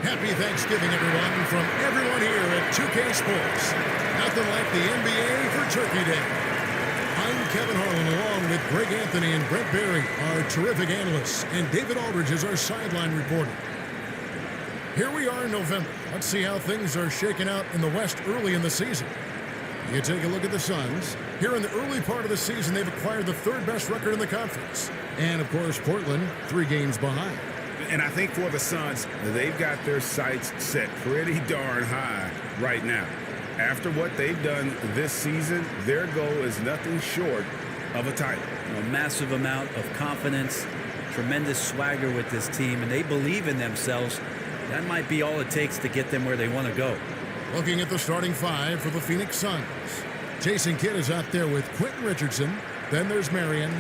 Happy Thanksgiving, everyone, from everyone here at 2K Sports. Nothing like the NBA for Turkey Day. I'm Kevin Harlan, along with Greg Anthony and Brent Barry, our terrific analysts, and David Aldridge is our sideline reporter. Here we are in November. Let's see how things are shaking out in the West early in the season. You take a look at the Suns. Here in the early part of the season, they've acquired the third-best record in the conference. And, of course, Portland, 3 games behind. And I think for the Suns, they've got their sights set pretty darn high right now. After what they've done this season, their goal is nothing short of a title. A massive amount of confidence, tremendous swagger with this team, and they believe in themselves. That might be all it takes to get them where they want to go. Looking at the starting 5 for the Phoenix Suns. Jason Kidd is out there with Quentin Richardson. Then there's Marion.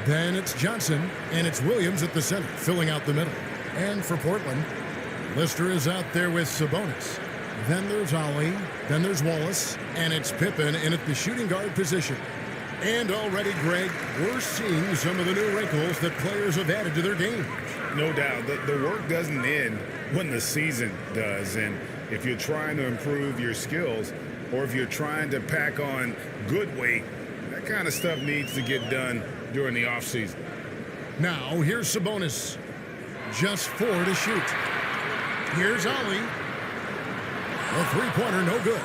Then it's Johnson. And it's Williams at the center, filling out the middle. And for Portland, Lister is out there with Sabonis. Then there's Ollie. Then there's Wallace. And it's Pippen in at the shooting guard position. And already, Greg, we're seeing some of the new wrinkles that players have added to their game. No doubt. The work doesn't end when the season does. And if you're trying to improve your skills or if you're trying to pack on good weight, that kind of stuff needs to get done during the offseason. Now, here's Sabonis. Just 4 to shoot. Here's Ollie. A three-pointer, no good.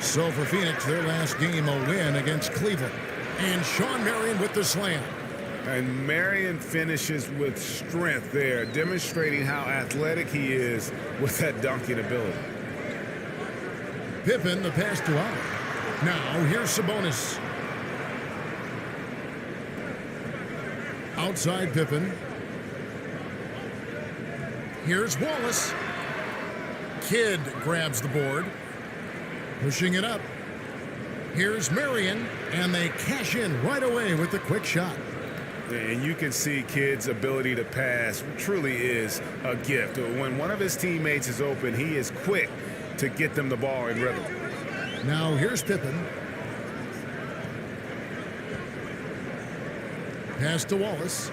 So for Phoenix, their last game, a win against Cleveland. And Sean Marion with the slam. And Marion finishes with strength there, demonstrating how athletic he is with that dunking ability. Pippen, the pass to Ollie. Now, here's Sabonis. Outside Pippen. Here's Wallace. Kidd grabs the board. Pushing it up. Here's Marion, and they cash in right away with the quick shot. And you can see Kidd's ability to pass truly is a gift. When one of his teammates is open, he is quick to get them the ball in rhythm. Now here's Pippen. Pass to Wallace.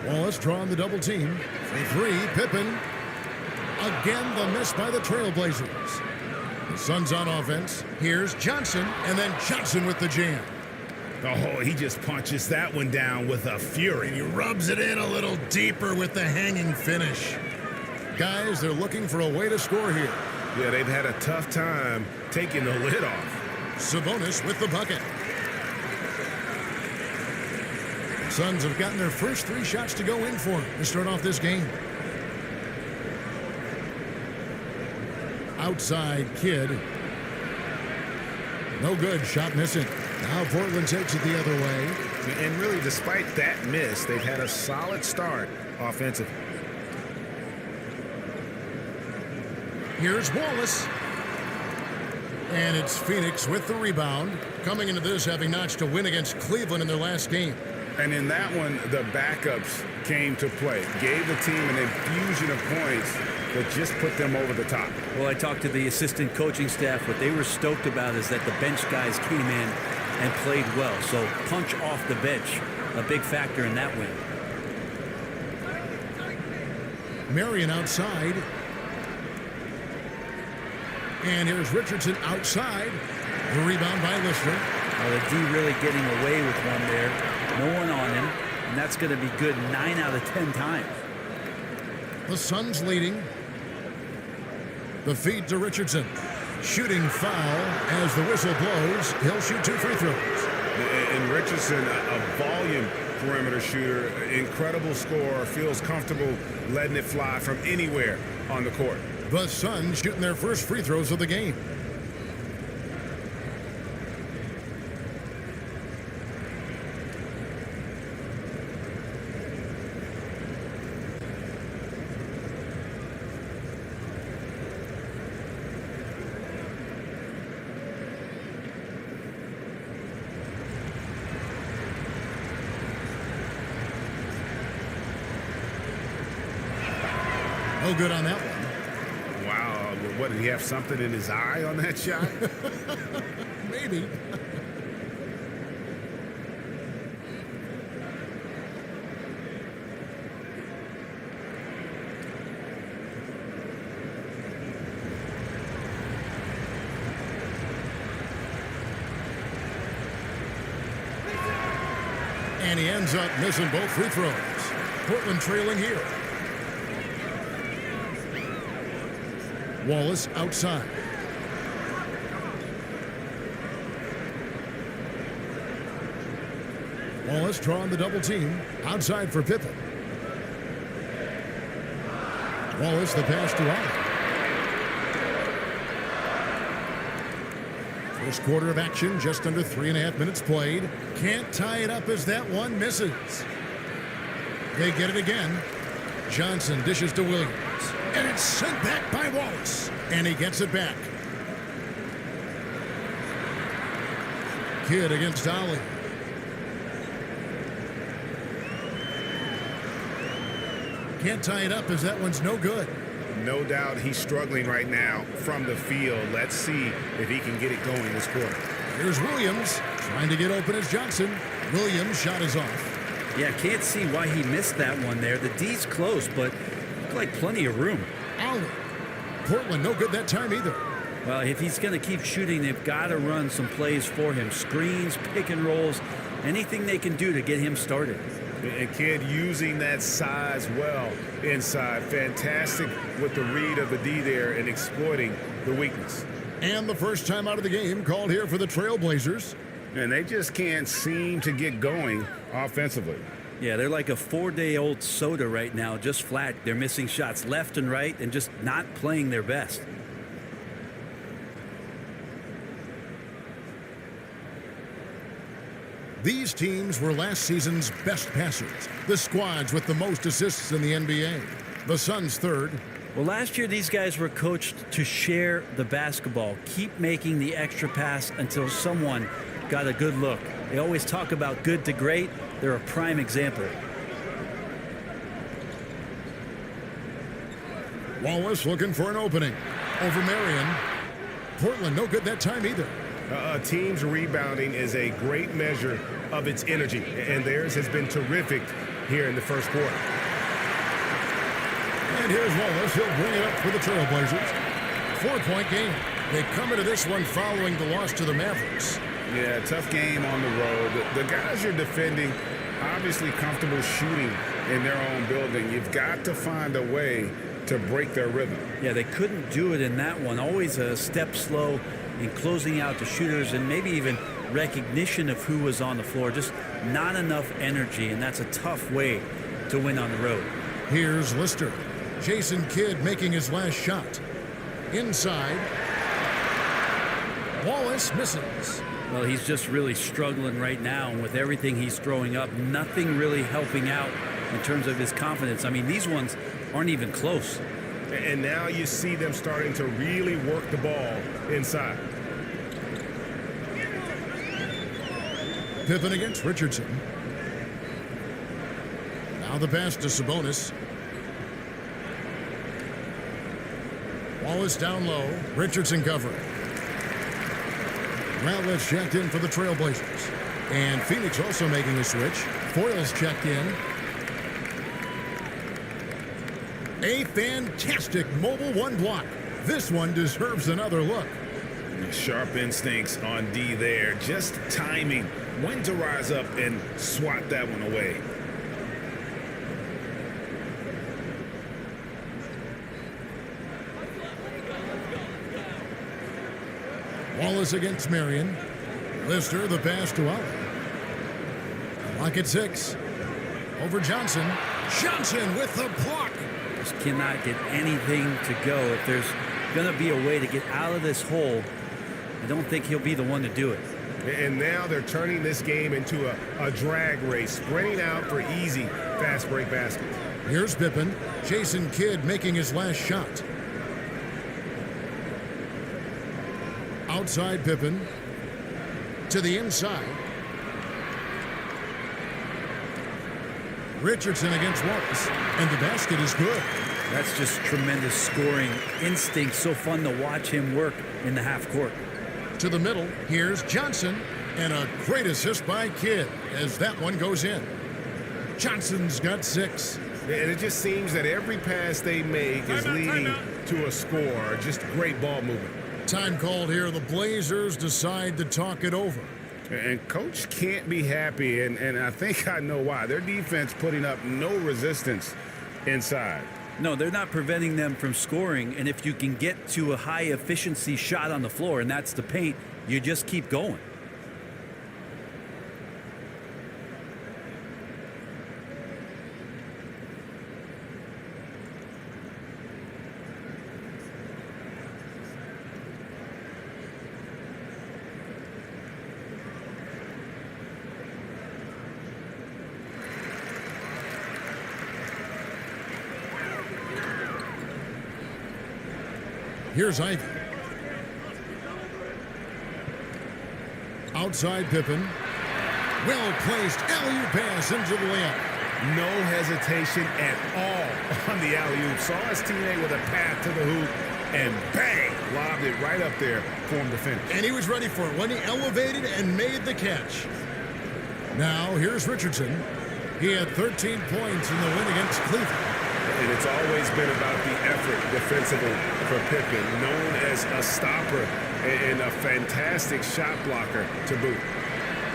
Wallace drawing the double team. For 3, Pippen. Again, the miss by the Trailblazers. The Suns on offense. Here's Johnson, and then Johnson with the jam. Oh, he just punches that one down with a fury. He rubs it in a little deeper with the hanging finish. Guys, they're looking for a way to score here. Yeah, they've had a tough time taking the lid off. Sabonis with the bucket. The Suns have gotten their first 3 shots to go in for him to start off this game. Outside Kidd. No good. Shot missing. Now Portland takes it the other way. And really, despite that miss, they've had a solid start offensively. Here's Wallace. And it's Phoenix with the rebound. Coming into this, having notched a win against Cleveland in their last game. And in that one, the backups came to play. Gave the team an infusion of points that just put them over the top. Well, I talked to the assistant coaching staff. What they were stoked about is that the bench guys came in and played well. So punch off the bench, a big factor in that win. Marion outside. And here's Richardson outside. The rebound by Lister. The D really getting away with one there. No one on him. And that's going to be good 9 out of 10 times. The Suns leading. The feed to Richardson. Shooting foul as the whistle blows. He'll shoot 2 free throws. And Richardson, a volume perimeter shooter, incredible scorer, feels comfortable letting it fly from anywhere on the court. The Suns shooting their first free throws of the game. No good on that one. Wow. What, did he have something in his eye on that shot? Maybe. And he ends up missing both free throws. Portland trailing here. Wallace outside. Wallace drawing the double team. Outside for Pippen. Wallace the pass to Allen. First quarter of action, just under 3.5 minutes played. Can't tie it up as that one misses. They get it again. Johnson dishes to Williams. And it's sent back by Wallace. And he gets it back. Kidd against Ollie. Can't tie it up as that one's no good. No doubt he's struggling right now from the field. Let's see if he can get it going this quarter. Here's Williams trying to get open as Johnson. Williams' shot is off. Yeah, can't see why he missed that one there. The D's close, but looked like plenty of room. Ollie. Portland no good that time either. Well, if he's going to keep shooting, they've got to run some plays for him. Screens, pick and rolls, anything they can do to get him started. A kid using that size well inside. Fantastic with the read of the D there and exploiting the weakness. And the first time out of the game called here for the Trailblazers. And they just can't seem to get going offensively. Yeah, they're like a 4-day-old soda right now, just flat. They're missing shots left and right and just not playing their best. These teams were last season's best passers. The squads with the most assists in the NBA. The Suns third. Well, last year these guys were coached to share the basketball. Keep making the extra pass until someone got a good look. They always talk about good to great. They're a prime example. Wallace looking for an opening. Over Marion. Portland no good that time either. A team's rebounding is a great measure of its energy, and theirs has been terrific here in the first quarter. And here's Wallace. He'll bring it up for the Trailblazers. 4-point game. They come into this one following the loss to the Mavericks. Yeah, tough game on the road. The guys you're defending, obviously comfortable shooting in their own building. You've got to find a way to break their rhythm. Yeah, they couldn't do it in that one. Always a step slow in closing out the shooters and maybe even recognition of who was on the floor. Just not enough energy, and that's a tough way to win on the road. Here's Lister. Jason Kidd making his last shot. Inside. Wallace misses. Well, he's just really struggling right now, and with everything he's throwing up, nothing really helping out in terms of his confidence. I mean, these ones aren't even close. And now you see them starting to really work the ball inside. Pippen against Richardson. Now the pass to Sabonis. Wallace down low. Richardson covering. Routledge checked in for the Trailblazers. And Phoenix also making a switch. Foyles checked in. A fantastic mobile one block. This one deserves another look. Sharp instincts on D there. Just timing when to rise up and swat that one away. Wallace against Marion. Lister the pass to Allen. Lock at 6. Over Johnson. Johnson with the block. Just cannot get anything to go. If there's going to be a way to get out of this hole, I don't think he'll be the one to do it. And now they're turning this game into a drag race, sprinting out for easy, fast break baskets. Here's Pippen. Jason Kidd making his last shot. Outside Pippen. To the inside. Richardson against Wallace. And the basket is good. That's just tremendous scoring instinct. So fun to watch him work in the half court. To the middle, here's Johnson, and a great assist by Kidd as that one goes in. Johnson's got 6. And it just seems that every pass they make is leading to a score. Just great ball movement. Time called here. The Blazers decide to talk it over. And coach can't be happy, and I think I know why. Their defense putting up no resistance inside. No, they're not preventing them from scoring, and if you can get to a high efficiency shot on the floor, and that's the paint, you just keep going. Here's Ivy. Outside Pippen. Well-placed alley-oop pass into the layup. No hesitation at all on the alley-oop. Saw his teammate with a path to the hoop, and bang, lobbed it right up there for him to finish. And he was ready for it when he elevated and made the catch. Now, here's Richardson. He had 13 points in the win against Cleveland. And it's always been about the effort defensively for Pippen, known as a stopper and a fantastic shot blocker to boot.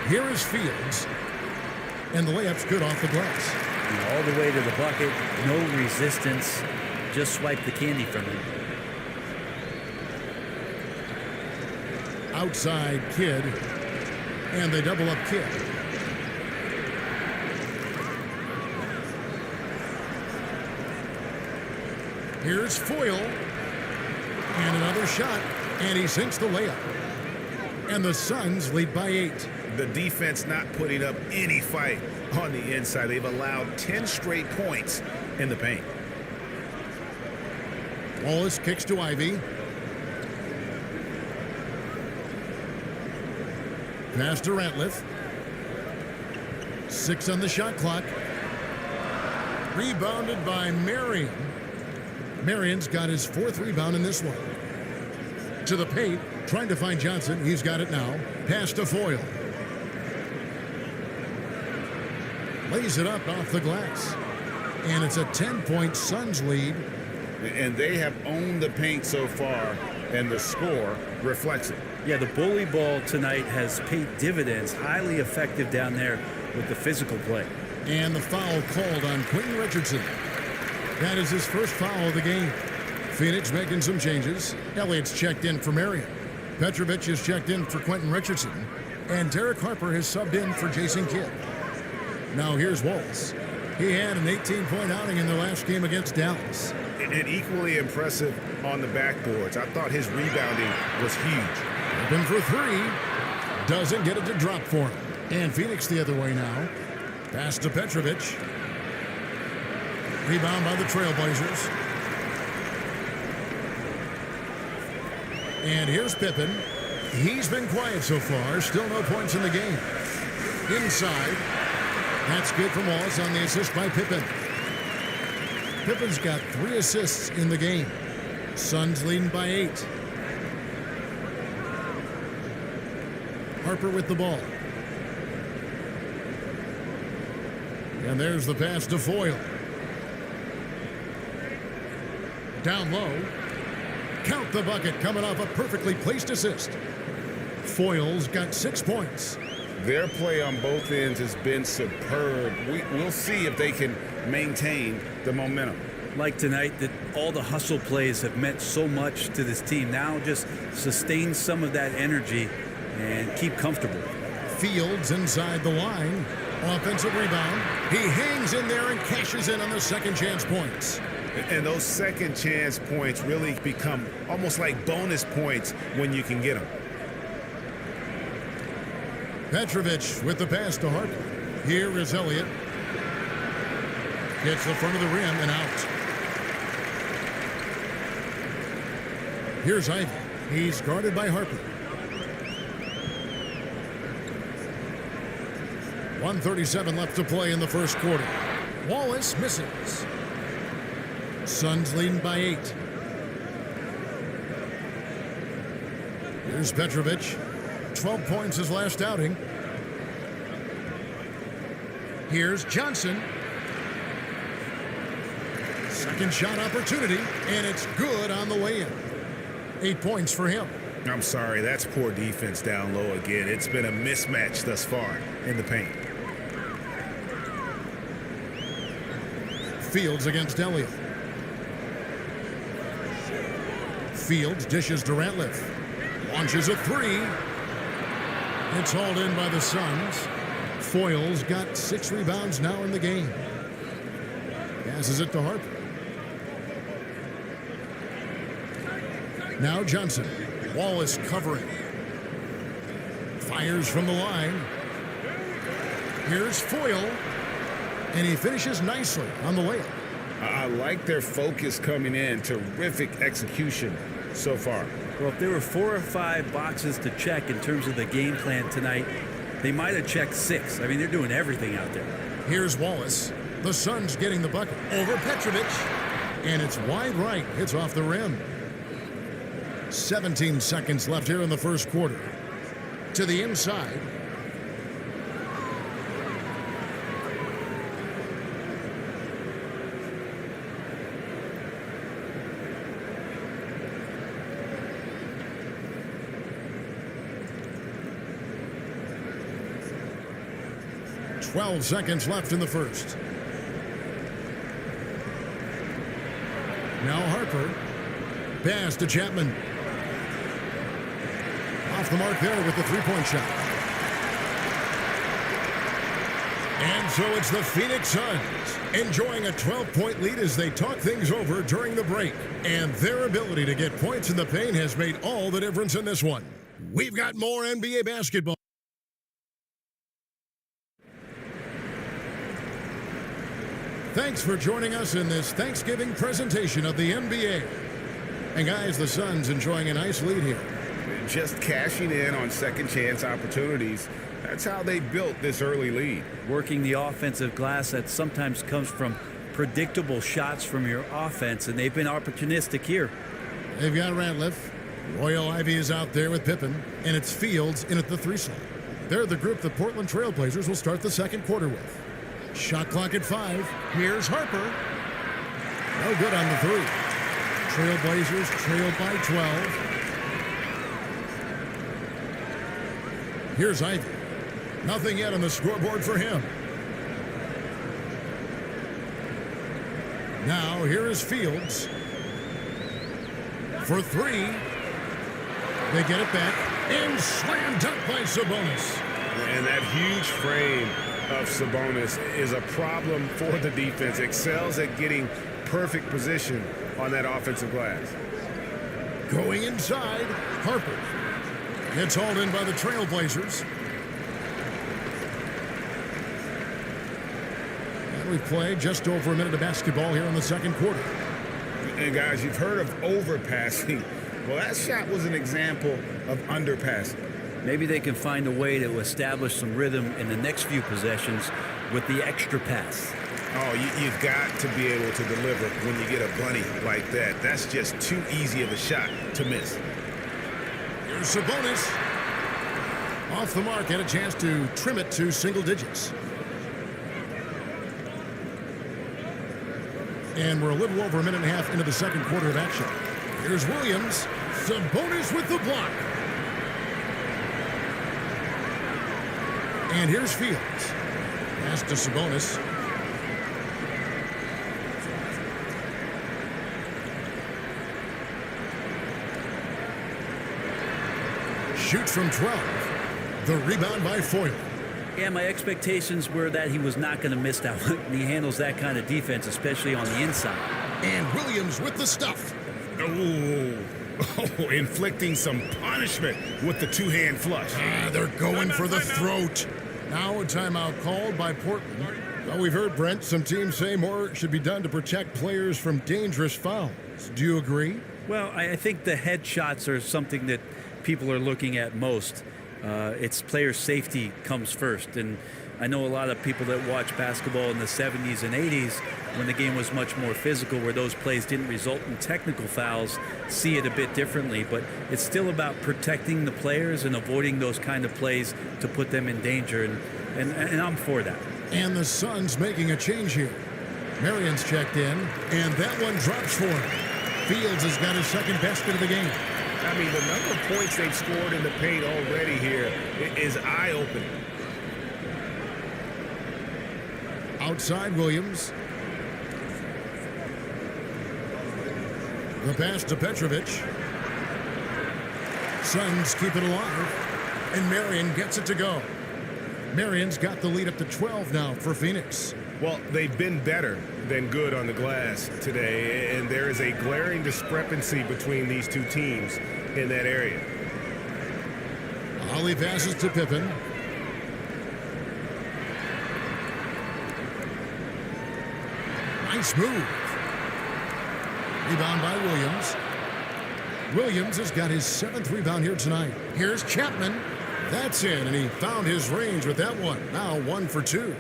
Here is Fields. And the layup's good off the glass. All the way to the bucket, no resistance, just swipe the candy from him. Outside Kidd. And they double up Kidd. Here's Foyle. And another shot. And he sinks the layup. And the Suns lead by 8. The defense not putting up any fight on the inside. They've allowed 10 straight points in the paint. Wallace kicks to Ivy. Pass to Ratliff. 6 on the shot clock. Rebounded by Marion. Marion's got his 4th rebound in this one. To the paint, trying to find Johnson. He's got it now. Pass to Foyle. Lays it up off the glass. And it's a 10-point Suns lead. And they have owned the paint so far, and the score reflects it. Yeah, the bully ball tonight has paid dividends. Highly effective down there with the physical play. And the foul called on Quentin Richardson. That is his first foul of the game. Phoenix making some changes. Elliott's checked in for Marion. Petrovic has checked in for Quentin Richardson. And Derek Harper has subbed in for Jason Kidd. Now here's Wallace. He had an 18-point outing in their last game against Dallas. And equally impressive on the backboards. I thought his rebounding was huge. Open for 3. Doesn't get it to drop for him. And Phoenix the other way now. Pass to Petrovic. Rebound by the Trailblazers. And here's Pippen. He's been quiet so far. Still no points in the game. Inside. That's good from Wallace on the assist by Pippen. Pippen's got 3 assists in the game. Suns leading by 8. Harper with the ball. And there's the pass to Foyle. Down low. Count the bucket coming off a perfectly placed assist. Foyle's got 6 points. Their play on both ends has been superb. We'll see if they can maintain the momentum. Like tonight, that all the hustle plays have meant so much to this team. Now just sustain some of that energy and keep comfortable. Fields inside the line. Offensive rebound. He hangs in there and cashes in on the second chance points. And those second chance points really become almost like bonus points when you can get them. Petrovic with the pass to Harper. Here is Elliott. Gets the front of the rim and out. Here's Ivy. He's guarded by Harper. 1:37 left to play in the first quarter. Wallace misses. Suns leading by 8. Here's Petrovic. 12 points his last outing. Here's Johnson. Second shot opportunity, and it's good on the way in. 8 points for him. I'm sorry, that's poor defense down low again. It's been a mismatch thus far in the paint. Fields against Elliott. Fields dishes to Ratliff. Launches a three. It's hauled in by the Suns. Foyle's got 6 rebounds now in the game. Passes it to Harper. Now Johnson. Wallace covering. Fires from the line. Here's Foyle. And he finishes nicely on the layup. I like their focus coming in. Terrific execution so far. Well, if there were 4 or 5 boxes to check in terms of the game plan tonight, they might have checked 6. I mean, they're doing everything out there. Here's Wallace. The Suns getting the bucket over Petrovic. And it's wide right. Hits off the rim. 17 seconds left here in the first quarter. To the inside. Twelve seconds left in the first. Now Harper. Pass to Chapman. Off the mark there with the three-point shot. And so it's the Phoenix Suns enjoying a 12-point lead as they talk things over during the break. And their ability to get points in the paint has made all the difference in this one. We've got more NBA basketball. Thanks for joining us in this Thanksgiving presentation of the NBA. And guys, the Suns enjoying a nice lead here. Just cashing in on second chance opportunities. That's how they built this early lead. Working the offensive glass that sometimes comes from predictable shots from your offense, and they've been opportunistic here. They've got Ratliff. Royal Ivy is out there with Pippen, and it's Fields in at the 3 slot. They're the group the Portland Trailblazers will start the second quarter with. Shot clock at 5. Here's Harper. No good on the 3. Trailblazers trail by 12. Here's Ivy. Nothing yet on the scoreboard for him. Now here is Fields. For 3. They get it back. And slam dunk by Sabonis. And that huge frame of Sabonis is a problem for the defense. Excels at getting perfect position on that offensive glass. Going inside, Harper. Gets hauled in by the Trailblazers. And we play just over a minute of basketball here in the second quarter. And guys, you've heard of overpassing. Well, that shot was an example of underpassing. Maybe they can find a way to establish some rhythm in the next few possessions with the extra pass. Oh, you've got to be able to deliver when you get a bunny like that. That's just too easy of a shot to miss. Here's Sabonis. Off the mark, had a chance to trim it to single digits. And we're a little over a minute and a half into the second quarter of action. Here's Williams. Sabonis with the block. And here's Fields. Pass to Sabonis. Shoots from 12. The rebound by Foyle. Yeah, my expectations were that he was not going to miss that one. He handles that kind of defense, especially on the inside. And Williams with the stuff. Oh, inflicting some punishment with the two-hand flush. They're going for the throat. Now a timeout called by Portland. Well, we've heard, Brent, some teams say more should be done to protect players from dangerous fouls. Do you agree? Well, I think the head shots are something that people are looking at most. It's player safety comes first. And I know a lot of people that watch basketball in the 70s and 80s when the game was much more physical, where those plays didn't result in technical fouls, see it a bit differently. But it's still about protecting the players and avoiding those kind of plays to put them in danger. And I'm for that. And the Suns making a change here. Marion's checked in, and that one drops for him. Fields has got his second basket of the game. I mean, the number of points they've scored in the paint already here is eye-opening. Outside Williams. The pass to Petrovic. Suns keep it alive. And Marion gets it to go. Marion's got the lead up to 12 now for Phoenix. Well, they've been better than good on the glass today, and there is a glaring discrepancy between these two teams in that area. Ollie passes to Pippen. Nice move. Rebound by Williams. Williams has got his 7th rebound here tonight. Here's Chapman. That's in, and he found his range with that one. Now 1 for 2.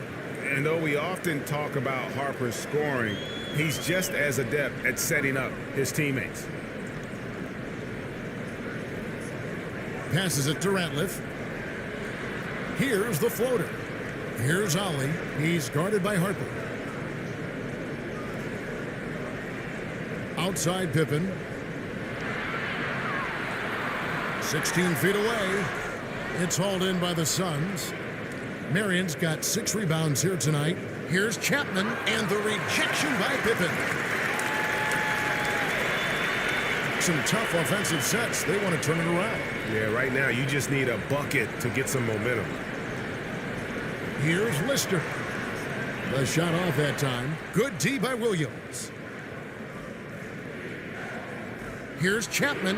And though we often talk about Harper's scoring, he's just as adept at setting up his teammates. Passes it to Ratliff. Here's the floater. Here's Ollie. He's guarded by Harper. Outside Pippen. 16 feet away. It's hauled in by the Suns. Marion's got 6 rebounds here tonight. Here's Chapman, and the rejection by Pippen. Some tough offensive sets. They want to turn it around. Yeah, right now you just need a bucket to get some momentum. Here's Lister. The shot off that time. Good D by Williams. Here's Chapman.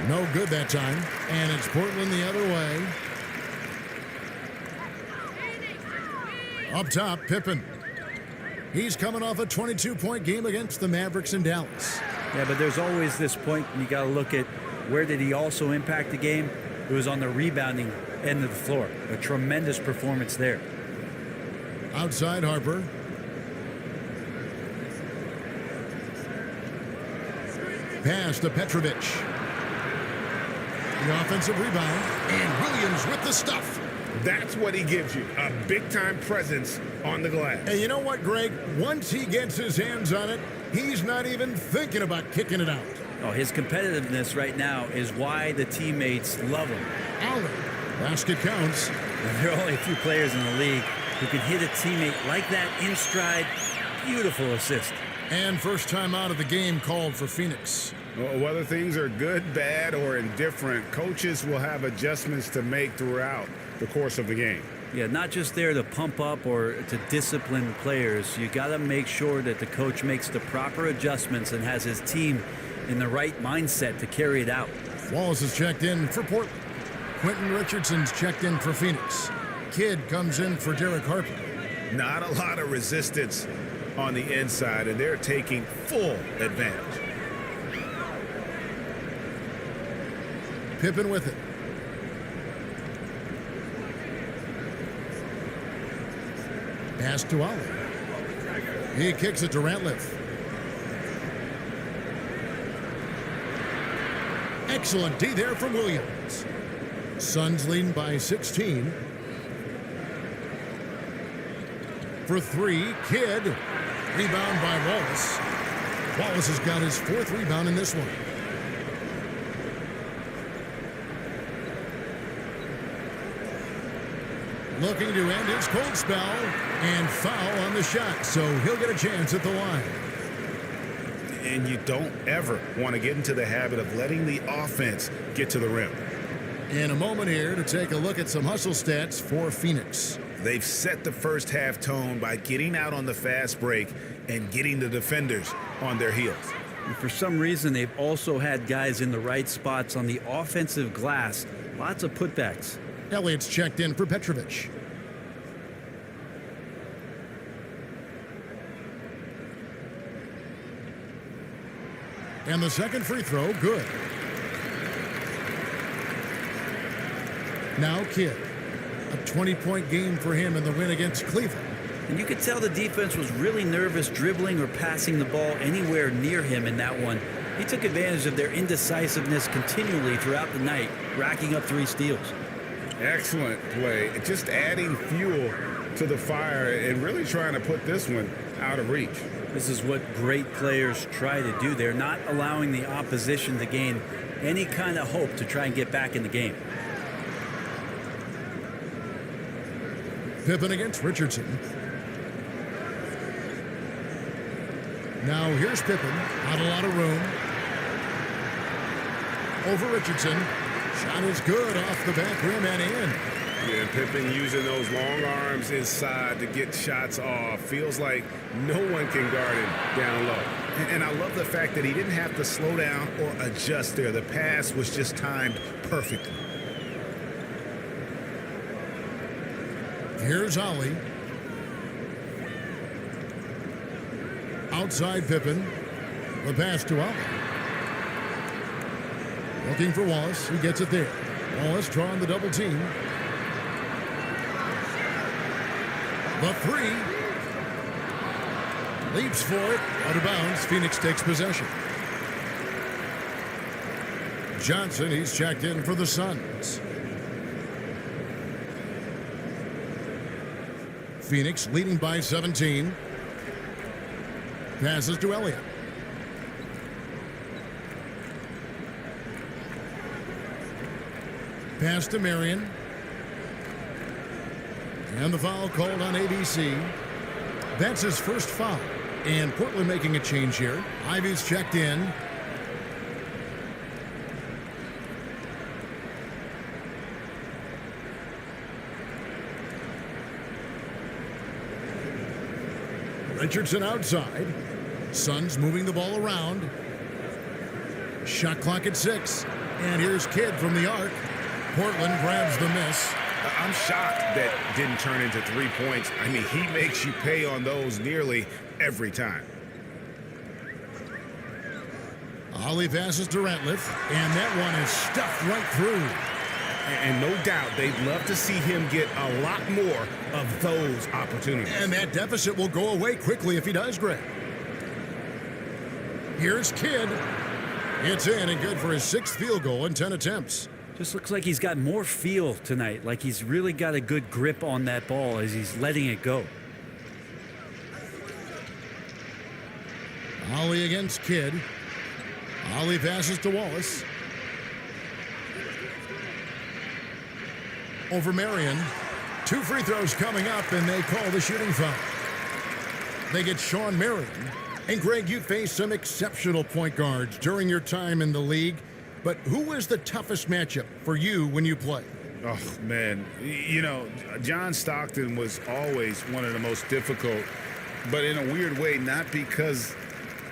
No good that time. And it's Portland the other way. Up top, Pippen. He's coming off a 22-point game against the Mavericks in Dallas. Yeah, but there's always this point you got to look at where did he also impact the game? It was on the rebounding end of the floor. A tremendous performance there. Outside Harper. Pass to Petrovic. The offensive rebound. And Williams with the stuff. That's what he gives you, a big-time presence on the glass. And you know what, Greg? Once he gets his hands on it, he's not even thinking about kicking it out. Oh, his competitiveness right now is why the teammates love him. Allen. Basket counts. There are only a few players in the league who can hit a teammate like that in stride. Beautiful assist. And first time out of the game called for Phoenix. Well, whether things are good, bad, or indifferent, coaches will have adjustments to make throughout the course of the game. Yeah, not just there to pump up or to discipline players. You got to make sure that the coach makes the proper adjustments and has his team in the right mindset to carry it out. Wallace is checked in for Portland. Quentin Richardson's checked in for Phoenix. Kidd comes in for Derek Harper. Not a lot of resistance on the inside, and they're taking full advantage. Pippen with it. Pass to Ollie. He kicks it to Ratliff. Excellent D there from Williams. Suns leading by 16. For 3, Kidd. Rebound by Wallace. Wallace has got his 4th rebound in this one. Looking to end his cold spell, and foul on the shot, so he'll get a chance at the line. And you don't ever want to get into the habit of letting the offense get to the rim. In a moment here to take a look at some hustle stats for Phoenix. They've set the first half tone by getting out on the fast break and getting the defenders on their heels. And for some reason, they've also had guys in the right spots on the offensive glass. Lots of putbacks. Elliott's checked in for Petrovic. And the second free throw, good. Now Kidd. A 20-point game for him in the win against Cleveland. And you could tell the defense was really nervous dribbling or passing the ball anywhere near him in that one. He took advantage of their indecisiveness continually throughout the night, racking up 3 steals. Excellent play. Just adding fuel to the fire and really trying to put this one out of reach. This is what great players try to do. They're not allowing the opposition to gain any kind of hope to try and get back in the game. Pippen against Richardson. Now here's Pippen. Not a lot of room. Over Richardson. Shot is good off the back rim and in. Yeah, Pippen using those long arms inside to get shots off. Feels like no one can guard him down low. And I love the fact that he didn't have to slow down or adjust there. The pass was just timed perfectly. Here's Ollie. Outside Pippen. The pass to Ollie. Looking for Wallace. He gets it there. Wallace drawing the double team. The three. Leaps for it. Out of bounds. Phoenix takes possession. Johnson, he's checked in for the Suns. Phoenix leading by 17. Passes to Elliott. Pass to Marion. And the foul called on ABC. That's his first foul. And Portland making a change here. Ivy's checked in. Richardson outside. Suns moving the ball around. Shot clock at 6. And here's Kidd from the arc. Portland grabs the miss. I'm shocked that didn't turn into 3 points. I mean, he makes you pay on those nearly every time. Ollie passes to Ratliff, and that one is stuffed right through. And no doubt they'd love to see him get a lot more of those opportunities. And that deficit will go away quickly if he does, Greg. Here's Kidd. It's in and good for his 6th field goal in 10 attempts. Just looks like he's got more feel tonight, like he's really got a good grip on that ball as he's letting it go. Ollie against Kidd. Ollie passes to Wallace. Over Marion. 2 free throws coming up, and they call the shooting foul. They get Sean Marion. And Greg, you faced some exceptional point guards during your time in the league. But who was the toughest matchup for you when you played? Oh, man. You know, John Stockton was always one of the most difficult, but in a weird way, not because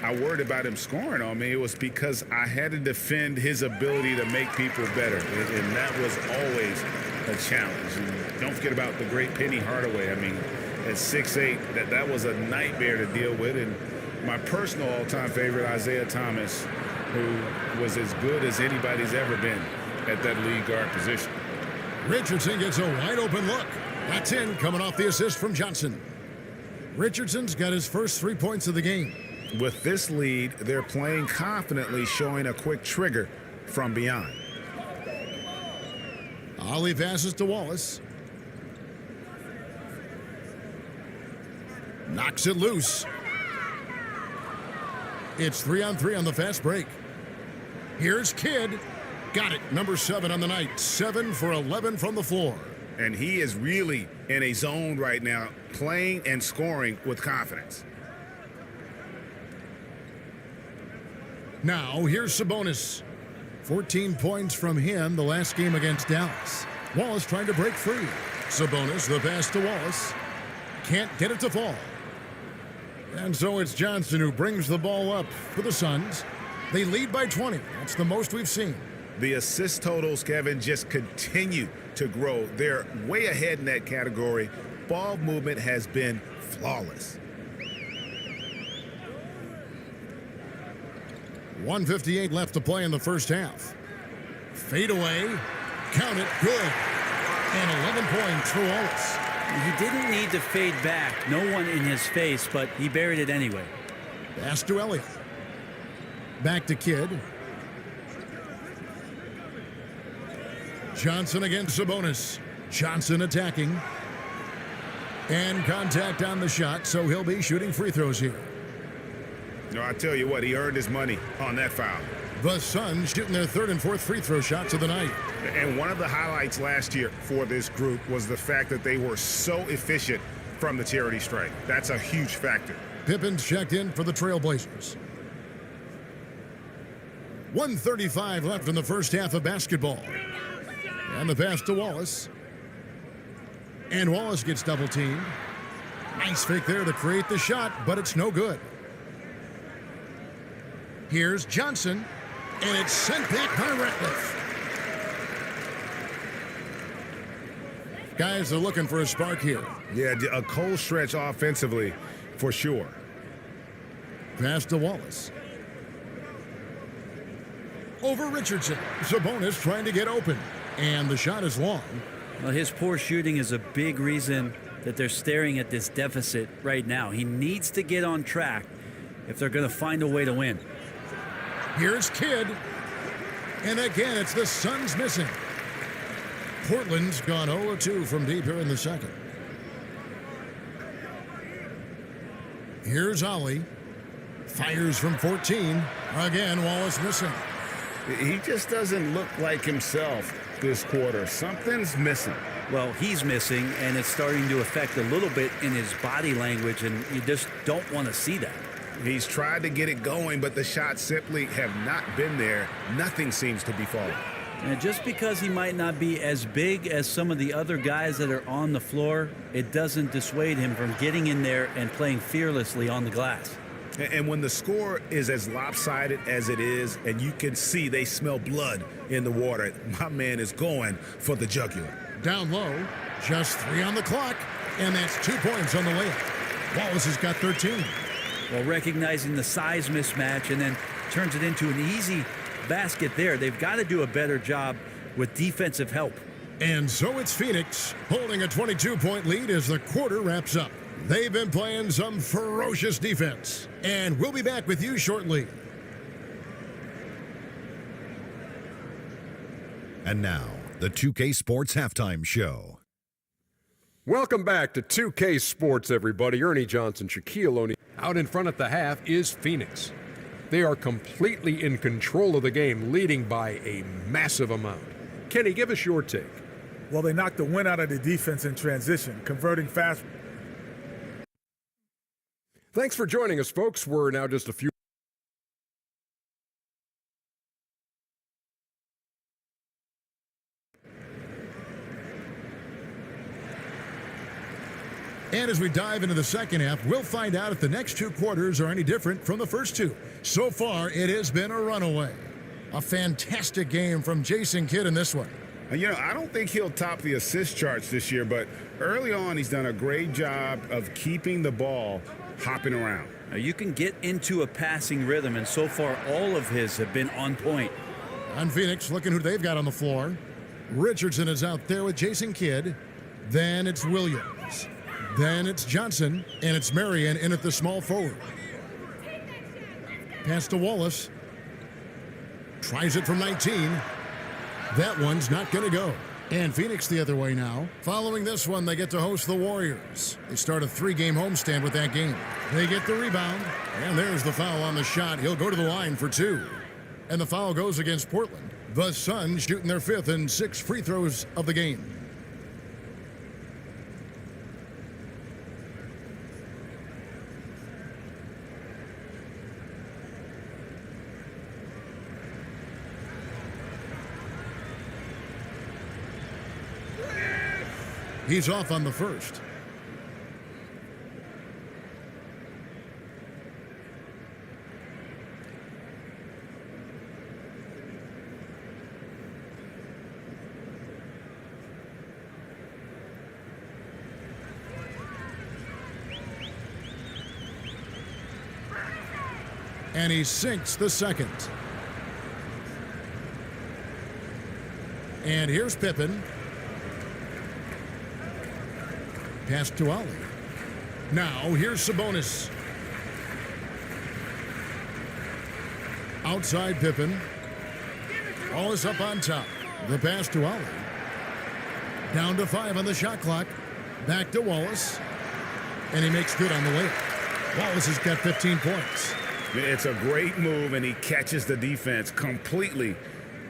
I worried about him scoring on me. It was because I had to defend his ability to make people better, and that was always a challenge. And don't forget about the great Penny Hardaway. I mean, at 6'8", that was a nightmare to deal with. And my personal all-time favorite, Isaiah Thomas, who was as good as anybody's ever been at that lead guard position. Richardson gets a wide-open look. That's in, coming off the assist from Johnson. Richardson's got his first 3 points of the game. With this lead, they're playing confidently, showing a quick trigger from beyond. Ollie passes to Wallace. Knocks it loose. It's 3-on-3 on the fast break. Here's Kidd. Got it. Number 7 on the night. 7 for 11 from the floor. And he is really in a zone right now, playing and scoring with confidence. Now, here's Sabonis. 14 points from him the last game against Dallas. Wallace trying to break free. Sabonis, the pass to Wallace. Can't get it to fall. And so it's Johnson who brings the ball up for the Suns. They lead by 20. That's the most we've seen. The assist totals, Kevin, just continue to grow. They're way ahead in that category. Ball movement has been flawless. 1:58 left to play in the first half. Fade away. Count it. Good. And 11 points for Wallace. He didn't need to fade back. No one in his face, but he buried it anyway. Pass to Elliott. Back to Kidd. Johnson against Sabonis. Johnson attacking. And contact on the shot, so he'll be shooting free throws here. No, I tell you what, he earned his money on that foul. The Suns shooting their third and fourth free throw shots of the night. And one of the highlights last year for this group was the fact that they were so efficient from the charity stripe. That's a huge factor. Pippen's checked in for the Trailblazers. 1:35 left in the first half of basketball. And the pass to Wallace. And Wallace gets double teamed. Nice fake there to create the shot, but it's no good. Here's Johnson, and it's sent back by Ratliff. Guys are looking for a spark here. Yeah, a cold stretch offensively for sure. Pass to Wallace. Over Richardson. Sabonis trying to get open, and the shot is long. Well, his poor shooting is a big reason that they're staring at this deficit right now. He needs to get on track if they're going to find a way to win. Here's Kidd. And again, it's the Suns missing. Portland's gone 0-2 from deep here in the second. Here's Ollie. Fires from 14. Again, Wallace missing. He just doesn't look like himself this quarter. Something's missing. Well, he's missing, and it's starting to affect a little bit in his body language, and you just don't want to see that. He's tried to get it going, but the shots simply have not been there. Nothing seems to be falling. And just because he might not be as big as some of the other guys that are on the floor, it doesn't dissuade him from getting in there and playing fearlessly on the glass. And when the score is as lopsided as it is, and you can see they smell blood in the water, my man is going for the jugular. Down low, just 3 on the clock, and that's 2 points on the layup. Wallace has got 13. Well, recognizing the size mismatch and then turns it into an easy basket there. They've got to do a better job with defensive help. And so it's Phoenix holding a 22-point lead as the quarter wraps up. They've been playing some ferocious defense. And we'll be back with you shortly. And now, the 2K Sports Halftime Show. Welcome back to 2K Sports, everybody. Ernie Johnson, Shaquille O'Neal. Out in front at the half is Phoenix. They are completely in control of the game, leading by a massive amount. Kenny, give us your take. Well, they knocked the wind out of the defense in transition, converting fast. Thanks for joining us, folks. We're now just a few. And as we dive into the second half, we'll find out if the next 2 quarters are any different from the first 2. So far, it has been a runaway. A fantastic game from Jason Kidd in this one. You know, I don't think he'll top the assist charts this year, but early on, he's done a great job of keeping the ball hopping around. Now, you can get into a passing rhythm, and so far, all of his have been on point. On Phoenix, looking who they've got on the floor. Richardson is out there with Jason Kidd. Then it's Williams. Then it's Johnson, and it's Marion in at the small forward. Pass to Wallace. Tries it from 19. That one's not going to go. And Phoenix the other way now. Following this one, they get to host the Warriors. They start a 3-game homestand with that game. They get the rebound, and there's the foul on the shot. He'll go to the line for 2. And the foul goes against Portland. The Suns shooting their 5th and 6th free throws of the game. He's off on the first. And he sinks the second. And here's Pippen. Pass to Ollie. Now, here's Sabonis. Outside Pippen. Wallace up on top. The pass to Ollie. Down to 5 on the shot clock. Back to Wallace. And he makes good on the layup. Wallace has got 15 points. It's a great move, and he catches the defense completely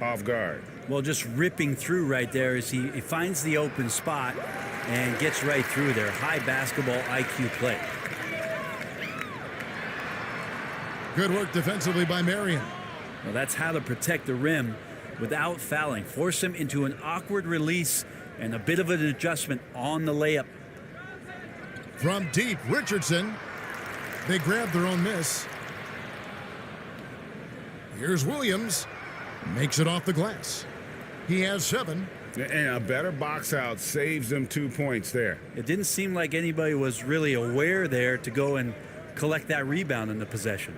off guard. Well, just ripping through right there as he finds the open spot and gets right through there. High basketball IQ play. Good work defensively by Marion. Well, that's how to protect the rim without fouling. Force him into an awkward release and a bit of an adjustment on the layup. From deep, Richardson. They grab their own miss. Here's Williams. Makes it off the glass. He has 7. And a better box out saves them 2 points there. It didn't seem like anybody was really aware there to go and collect that rebound in the possession.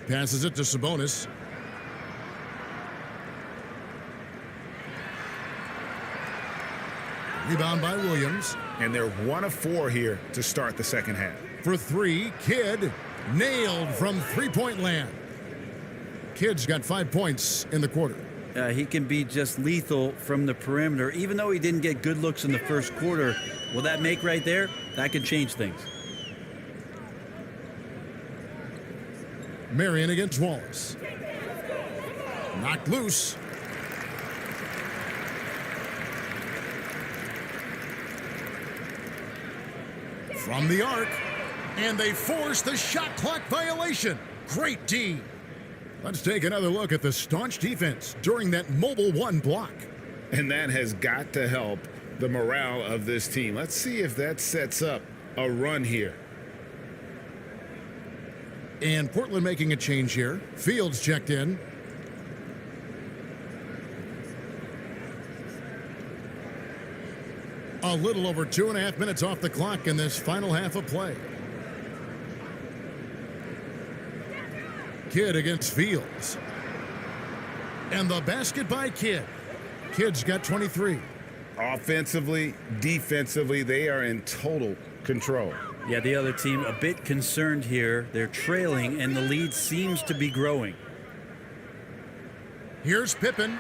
Passes it to Sabonis. Rebound by Williams. And they're 1 of 4 here to start the second half. For 3, Kidd. Nailed from three-point land. Kidd's got 5 points in the quarter. He can be just lethal from the perimeter. Even though he didn't get good looks in the first quarter, will that make right there? That can change things. Marion against Wallace. Knocked loose. From the arc. And they force the shot clock violation. Great D. Let's take another look at the staunch defense during that mobile 1 block. And that has got to help the morale of this team. Let's see if that sets up a run here. And Portland making a change here. Fields checked in. A little over 2.5 minutes off the clock in this final half of play. Kidd against Fields. And the basket by Kidd. Kidd's got 23. Offensively, defensively, they are in total control. Yeah, the other team a bit concerned here. They're trailing, and the lead seems to be growing. Here's Pippen.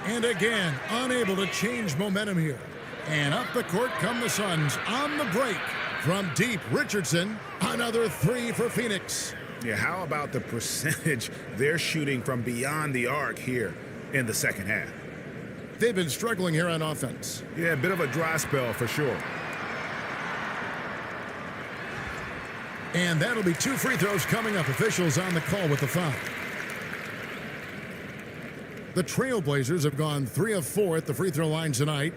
And again, unable to change momentum here. And up the court come the Suns on the break. From deep, Richardson. Another 3 for Phoenix. Yeah, how about the percentage they're shooting from beyond the arc here in the second half? They've been struggling here on offense. Yeah, a bit of a dry spell for sure. And that'll be 2 free throws coming up. Officials on the call with the foul. The Trailblazers have gone 3 of 4 at the free throw line tonight.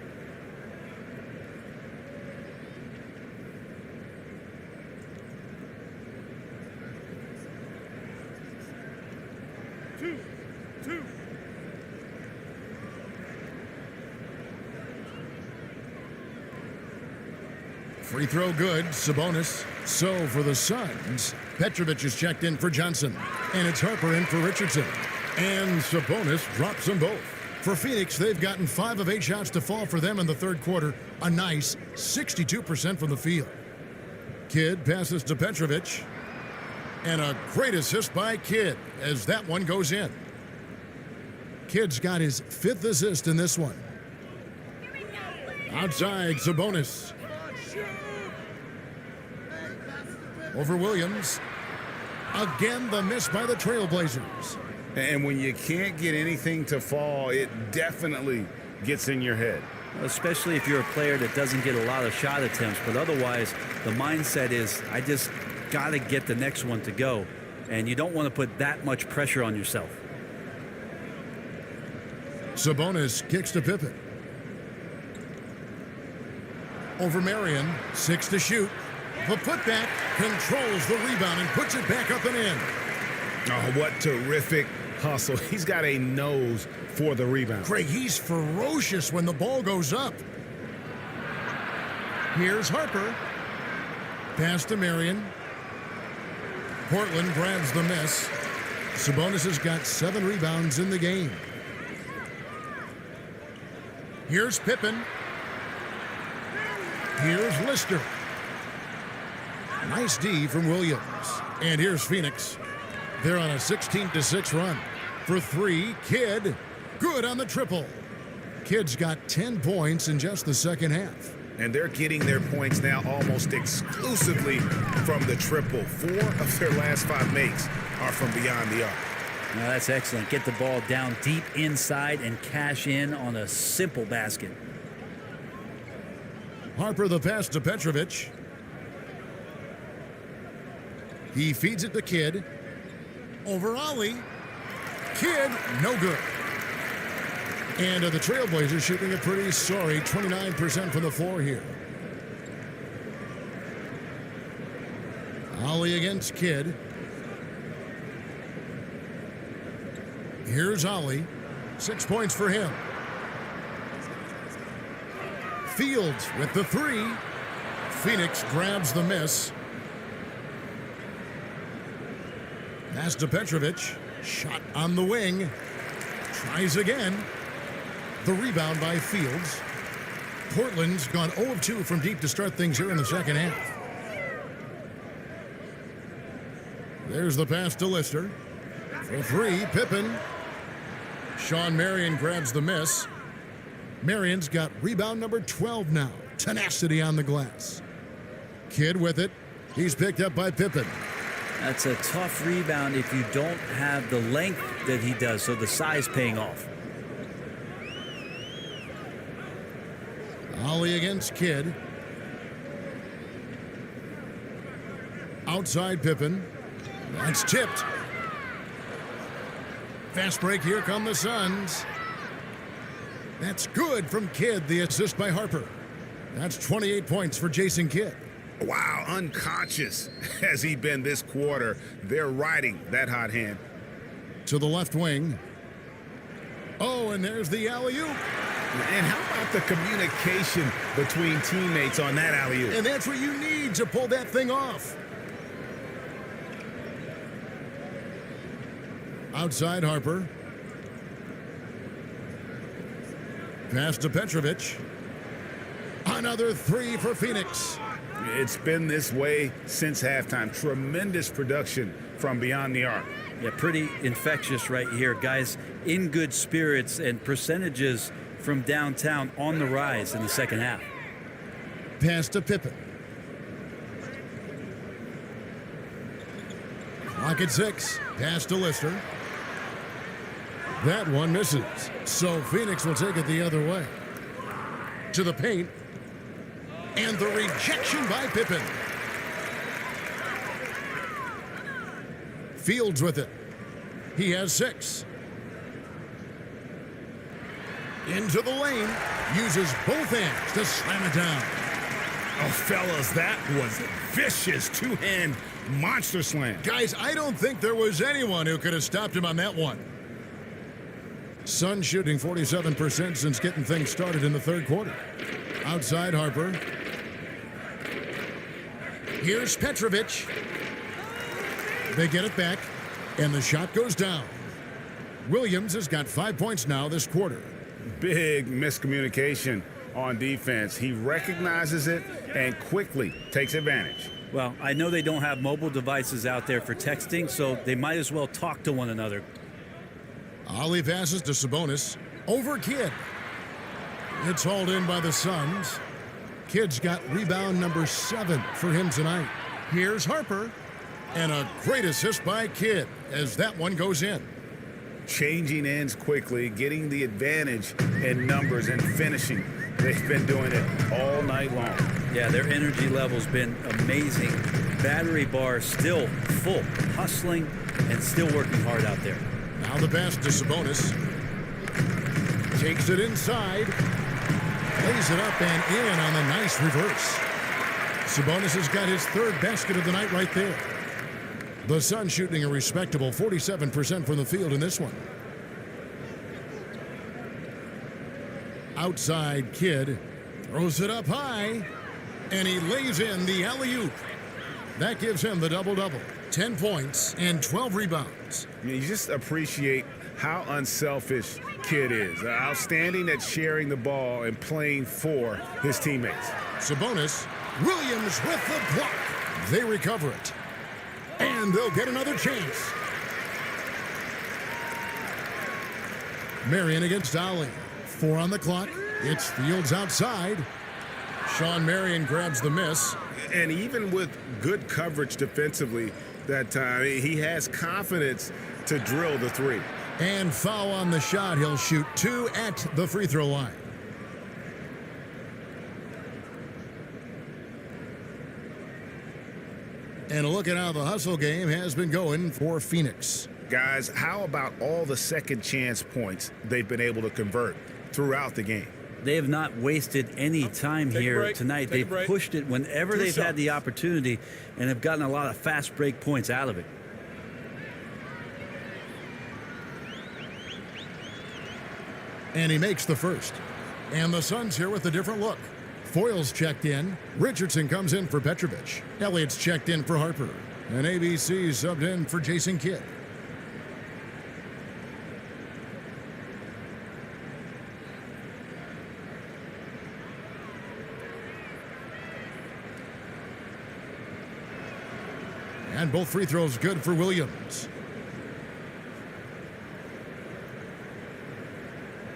Free throw good, Sabonis. So for the Suns, Petrovic is checked in for Johnson. And it's Harper in for Richardson. And Sabonis drops them both. For Phoenix, they've gotten 5 of 8 shots to fall for them in the third quarter. A nice 62% from the field. Kidd passes to Petrovic. And a great assist by Kidd as that one goes in. Kidd's got his 5th assist in this one. Outside, Sabonis. Over Williams. Again, the miss by the Trailblazers. And when you can't get anything to fall, it definitely gets in your head. Especially if you're a player that doesn't get a lot of shot attempts. But otherwise, the mindset is, I just got to get the next one to go. And you don't want to put that much pressure on yourself. Sabonis kicks to Pippen. Over Marion, 6 to shoot. The putback controls the rebound and puts it back up and in. Oh, what terrific hustle. He's got a nose for the rebound. Craig, he's ferocious when the ball goes up. Here's Harper. Pass to Marion. Portland grabs the miss. Sabonis has got 7 rebounds in the game. Here's Pippen. Here's Lister. Nice D from Williams. And here's Phoenix. They're on a 16-6 run. For 3, Kidd. Good on the triple. Kidd's got 10 points in just the second half. And they're getting their points now almost exclusively from the triple. 4 of their last 5 makes are from beyond the arc. Now that's excellent. Get the ball down deep inside and cash in on a simple basket. Harper the pass to Petrovic. He feeds it to Kidd. Over Ollie. Kidd, no good. And the Trailblazers shooting a pretty sorry 29% from the floor here. Ollie against Kidd. Here's Ollie. 6 points for him. Fields with the 3. Phoenix grabs the miss. Pass to Petrovic. Shot on the wing. Tries again. The rebound by Fields. Portland's gone 0 of 2 from deep to start things here in the second half. There's the pass to Lister. For 3, Pippen. Sean Marion grabs the miss. Marion's got rebound number 12 now. Tenacity on the glass. Kidd with it. He's picked up by Pippen. That's a tough rebound if you don't have the length that he does, so the size paying off. Ollie against Kidd. Outside Pippen. That's tipped. Fast break, here come the Suns. That's good from Kidd, the assist by Harper. That's 28 points for Jason Kidd. Wow, unconscious has he been this quarter. They're riding that hot hand. To the left wing. Oh, and there's the alley-oop. And how about the communication between teammates on that alley-oop? And that's what you need to pull that thing off. Outside Harper. Pass to Petrovic. Another 3 for Phoenix. It's been this way since halftime. Tremendous production from beyond the arc. Yeah, pretty infectious right here. Guys in good spirits and percentages from downtown on the rise in the second half. Pass to Pippen. Clock at 6. Pass to Lister. That one misses. So Phoenix will take it the other way. To the paint. And the rejection by Pippen. Fields with it. He has 6. Into the lane. Uses both hands to slam it down. Oh, fellas, that was vicious two-hand monster slam. Guys, I don't think there was anyone who could have stopped him on that one. Suns shooting 47% since getting things started in the third quarter. Outside Harper. Here's Petrovic. They get it back, and the shot goes down. Williams has got 5 points now this quarter. Big miscommunication on defense. He recognizes it and quickly takes advantage. Well, I know they don't have mobile devices out there for texting, so they might as well talk to one another. Ollie passes to Sabonis. Over Kidd. It's hauled in by the Suns. Kidd's got rebound number 7 for him tonight. Here's Harper. And a great assist by Kidd as that one goes in. Changing ends quickly, getting the advantage in numbers and finishing. They've been doing it all night long. Yeah, their energy level's been amazing. Battery bar still full, hustling and still working hard out there. Now the pass to Sabonis. Takes it inside. Lays it up and in on a nice reverse. Sabonis has got his 3rd basket of the night right there. The Suns shooting a respectable 47% from the field in this one. Outside Kidd throws it up high, and he lays in the alley-oop. That gives him the double-double. 10 points and 12 rebounds. You just appreciate how unselfish Kidd is. Outstanding at sharing the ball and playing for his teammates. Sabonis, Williams with the block. They recover it. And they'll get another chance. Marion against Ollie. 4 on the clock. It's Fields outside. Sean Marion grabs the miss. And even with good coverage defensively that time, he has confidence to drill the three. And foul on the shot. He'll shoot 2 at the free throw line. And a look at how the hustle game has been going for Phoenix. Guys, how about all the second chance points they've been able to convert throughout the game? They have not wasted any time here tonight. They've pushed it whenever they've had the opportunity and have gotten a lot of fast break points out of it. And he makes the first. And the Suns here with a different look. Foyle's checked in. Richardson comes in for Petrovic. Elliott's checked in for Harper. And ABC subbed in for Jason Kidd. And both free throws good for Williams.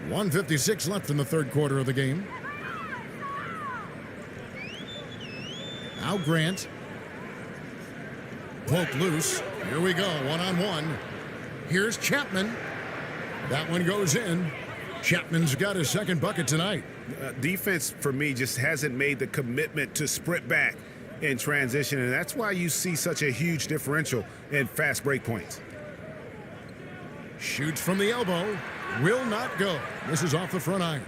1:56 left in the third quarter of the game. Now Grant. Poke loose. Here we go, one-on-one. Here's Chapman. That one goes in. Chapman's got his second bucket tonight. Defense, for me, just hasn't made the commitment to sprint back in transition, and that's why you see such a huge differential in fast break points. Shoots from the elbow. Will not go. This is off the front iron.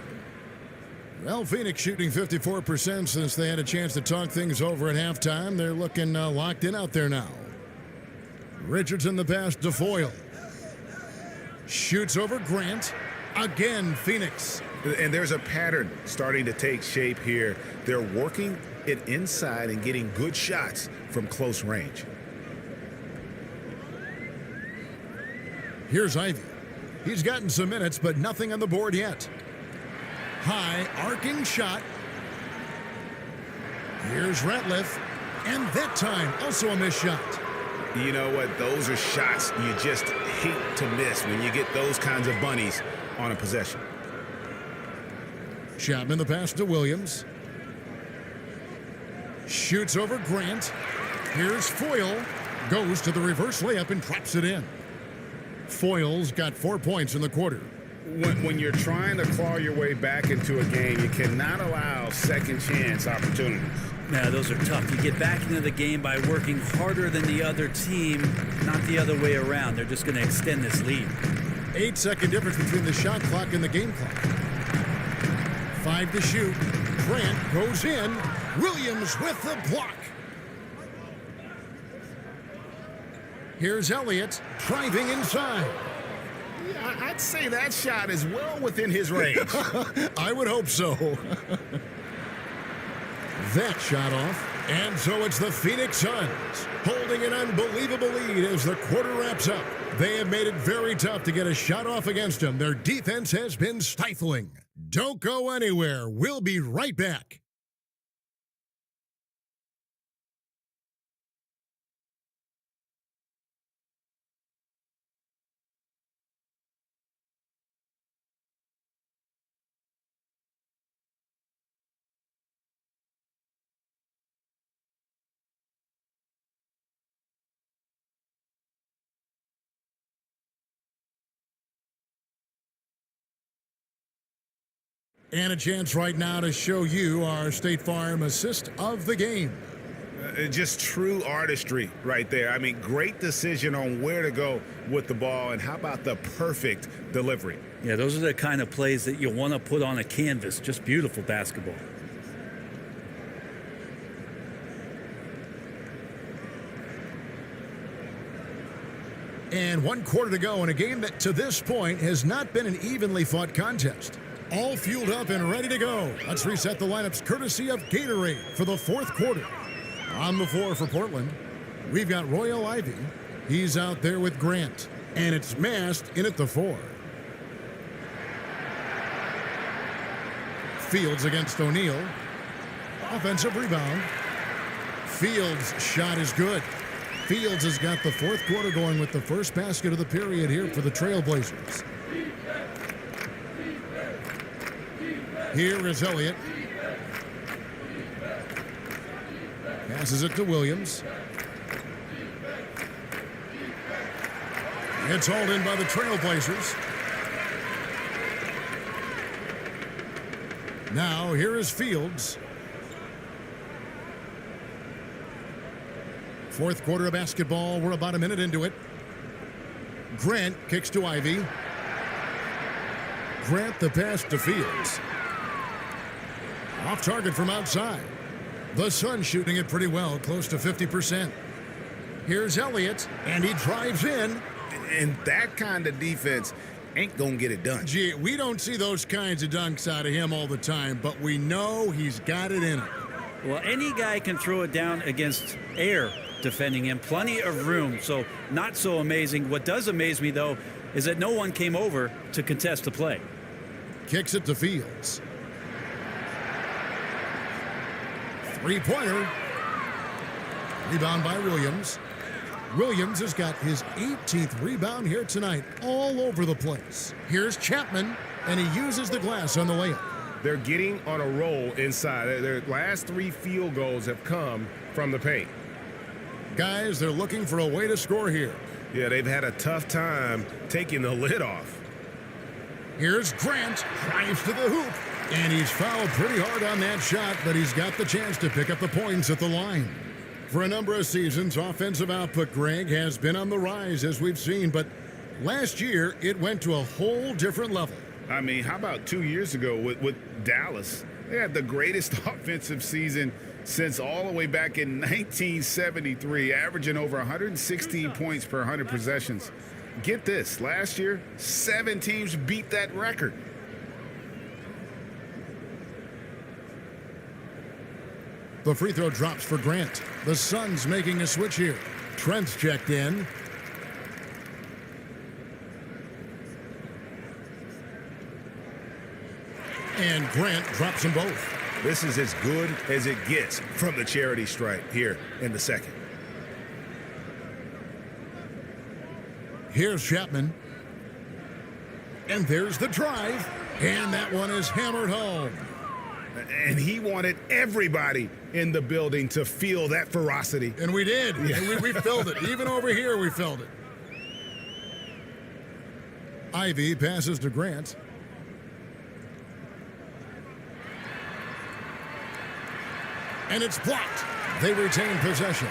Well, Phoenix shooting 54% since they had a chance to talk things over at halftime. They're looking locked in out there now. Richardson the pass to Foyle. Shoots over Grant. Again, Phoenix. And there's a pattern starting to take shape here. They're working it inside and getting good shots from close range. Here's Ivy. He's gotten some minutes, but nothing on the board yet. High, arcing shot. Here's Ratliff. And that time, also a missed shot. You know what? Those are shots you just hate to miss when you get those kinds of bunnies on a possession. Chapman the pass to Williams. Shoots over Grant. Here's Foyle. Goes to the reverse layup and drops it in. Foyle's got 4 points in the quarter. When you're trying to claw your way back into a game, you cannot allow second chance opportunities. Yeah, those are tough. You get back into the game by working harder than the other team, not the other way around. They're just going to extend this lead. 8-second difference between the shot clock and the game clock. 5 to shoot. Grant goes in. Williams with the block. Here's Elliott driving inside. Yeah, I'd say that shot is well within his range. I would hope so. That shot off. And so it's the Phoenix Suns holding an unbelievable lead as the quarter wraps up. They have made it very tough to get a shot off against them. Their defense has been stifling. Don't go anywhere. We'll be right back. And a chance right now to show you our State Farm assist of the game. Just true artistry right there. I mean, great decision on where to go with the ball, and how about the perfect delivery? Yeah, those are the kind of plays that you want to put on a canvas. Just beautiful basketball. And 1 quarter to go in a game that to this point has not been an evenly fought contest. All fueled up and ready to go. Let's reset the lineups courtesy of Gatorade for the fourth quarter. On the floor for Portland, we've got Royal Ivy. He's out there with Grant. And it's Mast in at the 4. Fields against O'Neal. Offensive rebound. Fields' shot is good. Fields has got the fourth quarter going with the first basket of the period here for the Trailblazers. Here is Elliott. Passes it to Williams. It's hauled in by the Trailblazers. Now here is Fields. Fourth quarter of basketball. We're about a minute into it. Grant kicks to Ivy. Grant the pass to Fields. Off target from outside. The Suns shooting it pretty well, close to 50%. Here's Elliott, and he drives in. And that kind of defense ain't gonna get it done. Gee, we don't see those kinds of dunks out of him all the time, but we know he's got it in him. Well, any guy can throw it down against air defending him. Plenty of room, so not so amazing. What does amaze me, though, is that no one came over to contest the play. Kicks it to Fields. Three-pointer. Rebound by Williams. Williams has got his 18th rebound here tonight, all over the place. Here's Chapman, and he uses the glass on the layup. They're getting on a roll inside. Their last 3 field goals have come from the paint. Guys, they're looking for a way to score here. Yeah, they've had a tough time taking the lid off. Here's Grant, drives to the hoop, and he's fouled pretty hard on that shot, but he's got the chance to pick up the points at the line. For a number of seasons, offensive output, Greg, has been on the rise, as we've seen, but last year it went to a whole different level. I mean, how about 2 years ago with Dallas? They had the greatest offensive season since all the way back in 1973, averaging over 116 points per 100 possessions. Get this, last year, 7 teams beat that record. The free throw drops for Grant. The Suns making a switch here. Trent's checked in. And Grant drops them both. This is as good as it gets from the charity stripe here in the second. Here's Chapman. And there's the drive. And that one is hammered home. And he wanted everybody in the building to feel that ferocity. And we did. Yeah. And we felt it. Even over here, we felt it. Ivy passes to Grant. And it's blocked. They retain possession.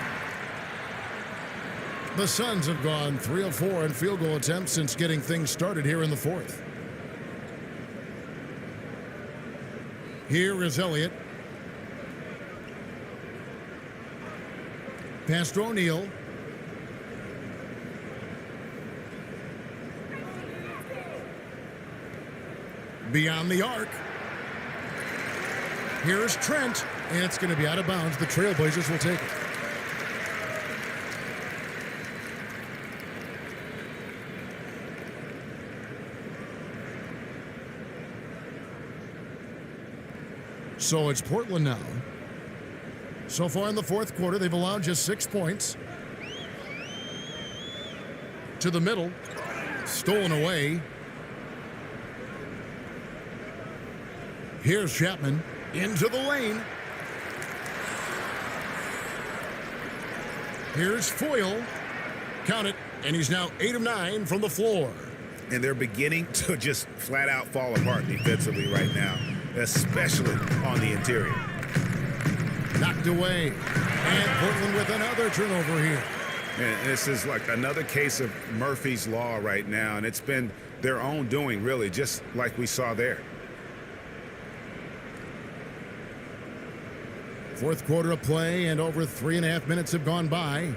The Suns have gone 3 of 4 in field goal attempts since getting things started here in the fourth. Here is Elliott. Pass to O'Neal. Beyond the arc. Here's Trent, and it's going to be out of bounds. The Trailblazers will take it. So it's Portland now. So far in the fourth quarter, they've allowed just 6 points. To the middle. Stolen away. Here's Chapman. Into the lane. Here's Foyle. Count it. And he's now 8 of 9 from the floor. And they're beginning to just flat out fall apart defensively right now, especially on the interior. Knocked away. And Portland with another turnover here. And this is like another case of Murphy's Law right now, and it's been their own doing, really, just like we saw there. Fourth quarter of play, and over 3.5 minutes have gone by.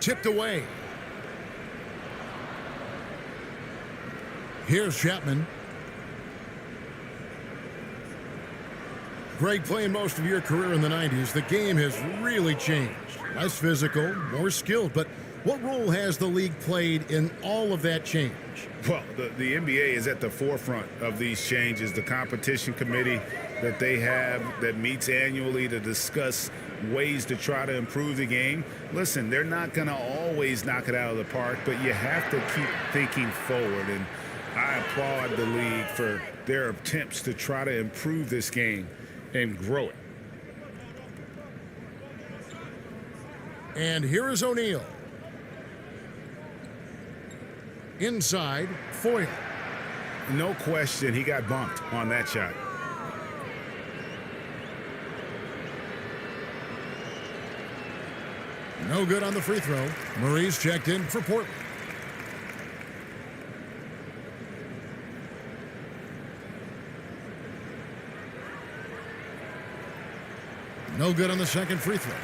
Tipped away. Here's Chapman. Greg, playing most of your career in the 90s, the game has really changed. Less physical, more skilled, but what role has the league played in all of that change? Well, the NBA is at the forefront of these changes. The competition committee that they have that meets annually to discuss ways to try to improve the game. Listen, they're not going to always knock it out of the park, but you have to keep thinking forward. And I applaud the league for their attempts to try to improve this game and grow it. And here is O'Neal. Inside, Foyle. No question, he got bumped on that shot. No good on the free throw. Murray's checked in for Portland. No good on the second free throw.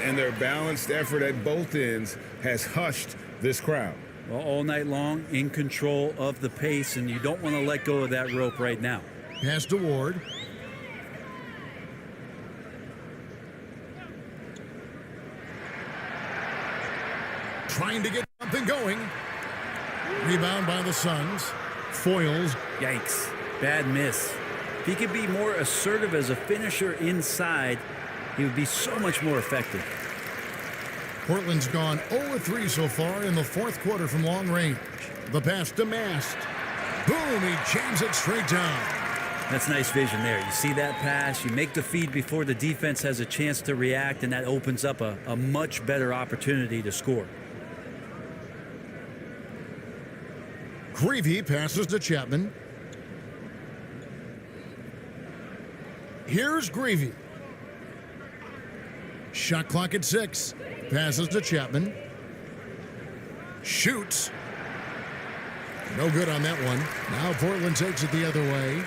And their balanced effort at both ends has hushed this crowd. Well, all night long, in control of the pace, and you don't want to let go of that rope right now. Pass to Ward. Trying to get something going. Rebound by the Suns. Foyles. Yikes. Bad miss. If he could be more assertive as a finisher inside, he would be so much more effective. Portland's gone 0-3 so far in the fourth quarter from long range. The pass to Mast. Boom, he jams it straight down. That's nice vision there. You see that pass, you make the feed before the defense has a chance to react, and that opens up a much better opportunity to score. Creevy passes to Chapman. Here's Greavy. Shot clock at 6. Passes to Chapman. Shoots. No good on that one. Now Portland takes it the other way.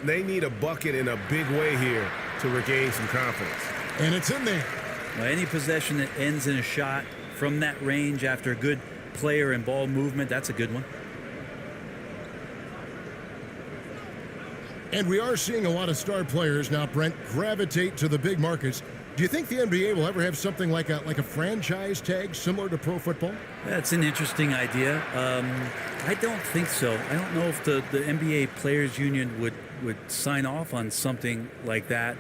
They need a bucket in a big way here to regain some confidence. And it's in there. Well, any possession that ends in a shot from that range after a good player and ball movement, that's a good one. And we are seeing a lot of star players now, Brent, gravitate to the big markets. Do you think the NBA will ever have something like a franchise tag similar to pro football? That's an interesting idea. I don't think so. I don't know if the NBA Players Union would sign off on something like that.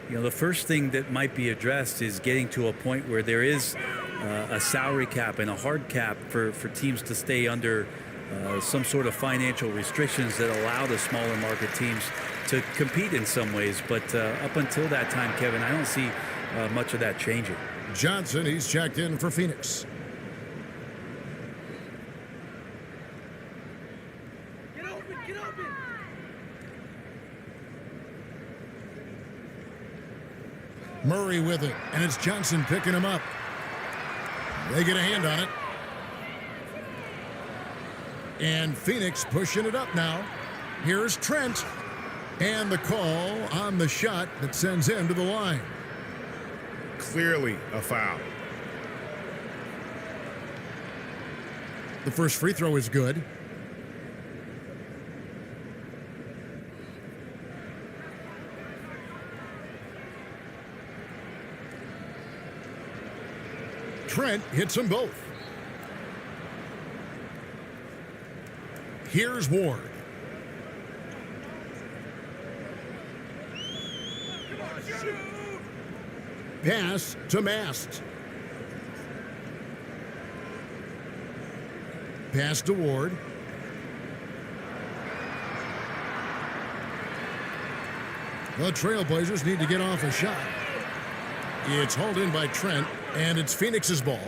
You know, the first thing that might be addressed is getting to a point where there is a salary cap and a hard cap for teams to stay under some sort of financial restrictions that allow the smaller market teams to compete in some ways. But up until that time, Kevin, I don't see much of that changing. Johnson, he's checked in for Phoenix. Get open, get open. Murray with it, and it's Johnson picking him up. They get a hand on it. And Phoenix pushing it up now. Here's Trent. And the call on the shot that sends him to the line. Clearly a foul. The first free throw is good. Trent hits them both. Here's Ward. Pass to Mast. Pass to Ward. The Trailblazers need to get off a shot. It's hauled in by Trent, and it's Phoenix's ball.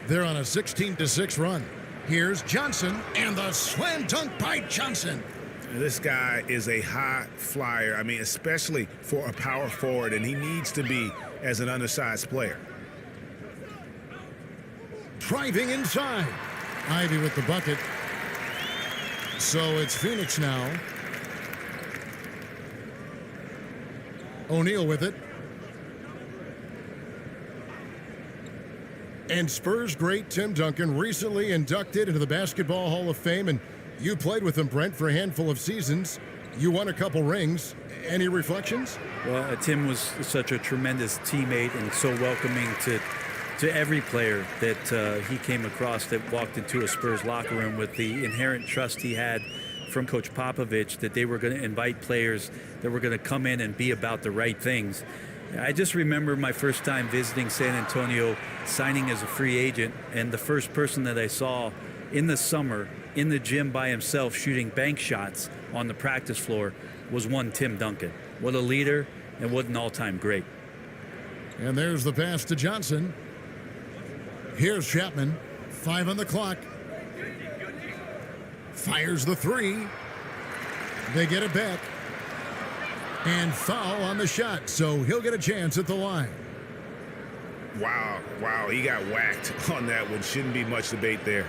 They're on a 16-6 run. Here's Johnson, and the slam dunk by Johnson. This guy is a high flyer. I mean, especially for a power forward, and he needs to be as an undersized player. Driving inside. Ivy with the bucket. So it's Phoenix now. O'Neal with it. And Spurs great Tim Duncan recently inducted into the Basketball Hall of Fame, and you played with him, Brent, for a handful of seasons. You won a couple rings. Any reflections? Well, Tim was such a tremendous teammate and so welcoming to every player that he came across that walked into a Spurs locker room with the inherent trust he had from Coach Popovich that they were going to invite players that were going to come in and be about the right things. I just remember my first time visiting San Antonio, signing as a free agent, and the first person that I saw in the summer in the gym by himself shooting bank shots on the practice floor was one Tim Duncan. What a leader and what an all-time great. And there's the pass to Johnson. Here's Chapman. 5 on the clock. Fires the 3. They get it back. And foul on the shot, so he'll get a chance at the line. Wow, he got whacked on that one. Shouldn't be much debate there.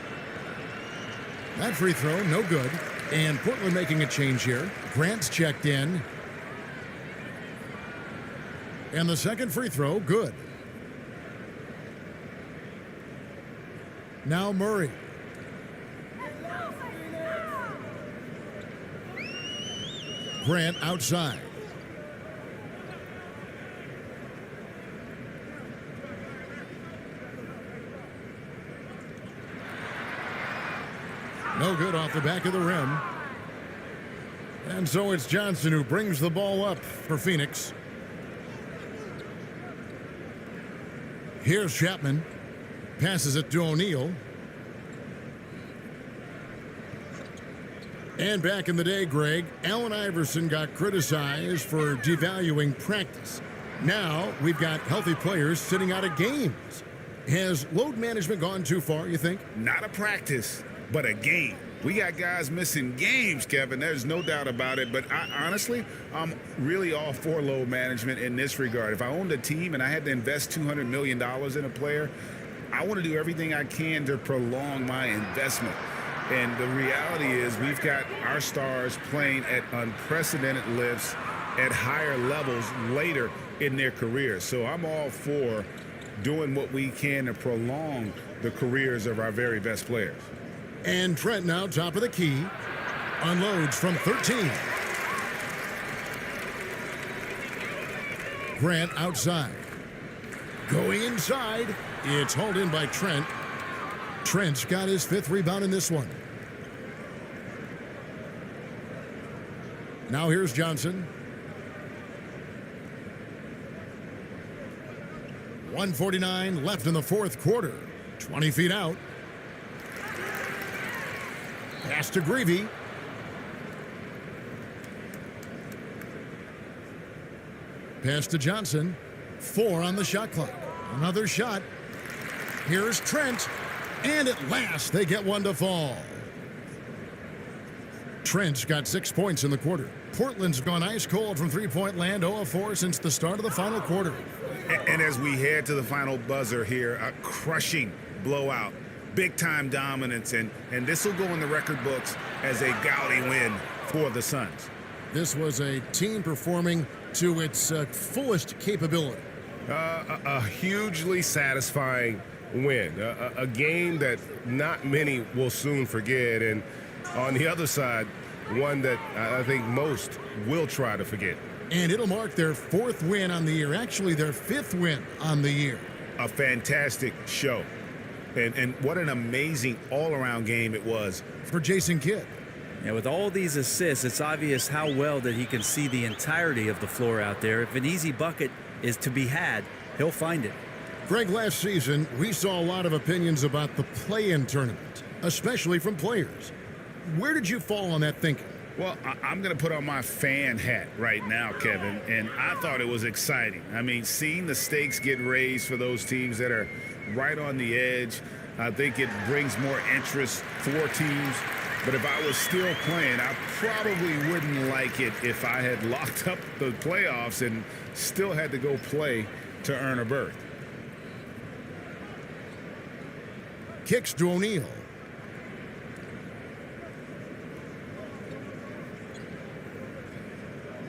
That free throw, no good. And Portland making a change here. Grant's checked in. And the second free throw, good. Now Murray. Grant outside. No good off the back of the rim. And so it's Johnson who brings the ball up for Phoenix. Here's Chapman. Passes it to O'Neal. And back in the day, Greg, Allen Iverson got criticized for devaluing practice. Now we've got healthy players sitting out of games. Has load management gone too far, you think? Not a practice, but a game. We got guys missing games, Kevin. There's no doubt about it. But honestly, I'm really all for load management in this regard. If I owned a team and I had to invest $200 million in a player, I want to do everything I can to prolong my investment. And the reality is we've got our stars playing at unprecedented lifts at higher levels later in their careers. So I'm all for doing what we can to prolong the careers of our very best players. And Trent now top of the key. Unloads from 13. Grant outside. Going inside. It's hauled in by Trent. Trent's got his 5th rebound in this one. Now here's Johnson. 1:49 left in the 4th quarter. 20 feet out. Pass to Greavy. Pass to Johnson. 4 on the shot clock. Another shot. Here's Trent. And at last, they get one to fall. Trent's got 6 points in the quarter. Portland's gone ice cold from three-point land, 0 of 4 since the start of the final quarter. And as we head to the final buzzer here, a crushing blowout, big-time dominance, and this will go in the record books as a gaudy win for the Suns. This was a team performing to its fullest capability. A hugely satisfying win, a game that not many will soon forget, and on the other side, one that I think most will try to forget. And it'll mark their 4th win on the year, actually their 5th win on the year. A fantastic show, and what an amazing all-around game it was For Jason Kidd. Yeah, with all these assists, it's obvious how well that he can see the entirety of the floor out there. If an easy bucket is to be had, he'll find it. Greg, last season, we saw a lot of opinions about the play-in tournament, especially from players. Where did you fall on that thinking? Well, I'm going to put on my fan hat right now, Kevin, and I thought it was exciting. I mean, seeing the stakes get raised for those teams that are right on the edge, I think it brings more interest for teams. But if I was still playing, I probably wouldn't like it if I had locked up the playoffs and still had to go play to earn a berth. Kicks to O'Neal.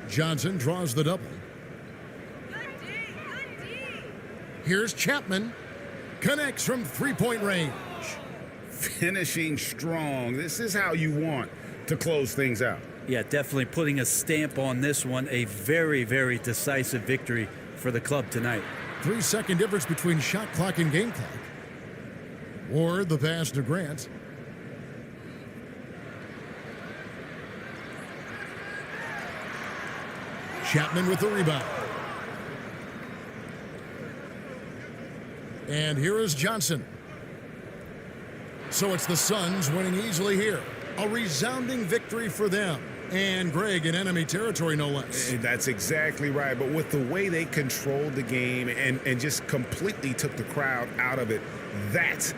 Johnson draws the double. Here's Chapman. Connects from three-point range. Finishing strong. This is how you want to close things out. Yeah, definitely putting a stamp on this one. A very, very decisive victory for the club tonight. 3-second difference between shot clock and game clock. Ward the pass to Grant. Chapman with the rebound. And here is Johnson. So it's the Suns winning easily here. A resounding victory for them. And, Greg, in enemy territory, no less. That's exactly right. But with the way they controlled the game and just completely took the crowd out of it, that